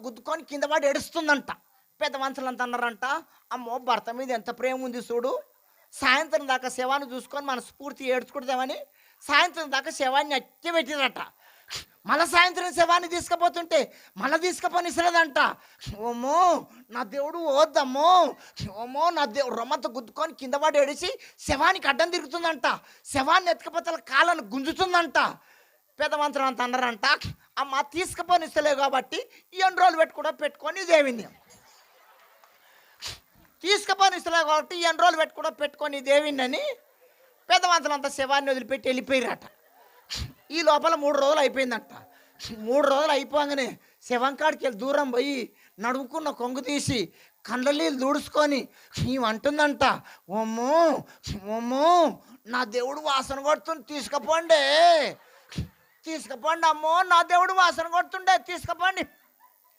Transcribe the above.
గుద్దుకొని కింద పడి ఏడుస్తుందంట. పెద్ద మనుషులంతా అన్నారంట, అమ్మో భర్త మీద ఎంత ప్రేమ ఉంది చూడు, సాయంత్రం దాకా శవాన్ని చూసుకొని మనస్ఫూర్తి ఏడ్చుకుంటామని సాయంత్రం దాకా శవాన్ని అట్టి పెట్టిరట. మళ్ళా సాయంత్రం శవాన్ని తీసుకుపోతుంటే మళ్ళీ తీసుకుపోనిసలేదంట. ఓమో నా దేవుడు వద్దమ్మో, ఓమో నా దేవుడు రొమ్మంతా గుద్దుకొని కింద పడి ఏడిసి శవానికి అడ్డం తిరుగుతుందంట. శవాన్ని ఎత్తుకపోతే కాళ్ళను గుంజుతుందంట. పెద్ద మంత్రం అంత అన్నారంట, అమ్మ తీసుకుపోనిస్తలేవు కాబట్టి ఈ 2 రోజులు పెట్టుకొని దేవిని తీసుకుపోనిస్తలేవు కాబట్టి ఈ 2 రోజులు పెట్టుకొని దేవిని అని పెద్ద మంత్రం అంతా శవాన్ని వదిలిపెట్టి వెళ్ళిపోయారట. ఈ లోపల 3 రోజులు అయిపోయిందంట. 3 రోజులు అయిపోగానే శవం కాడికి వెళ్ళి దూరం పోయి నడుముకున్న కొంగు తీసి కండ్ల నీళ్ళు దూడుచుకొని అంటుందంట, ఓమ్మో ఓమ్మో నా దేవుడు వాసన కొడుతుంది, తీసుకుపోండి తీసుకుపోండి, అమ్మో నా దేవుడు వాసన కొడుతుండే తీసుకుపోండి.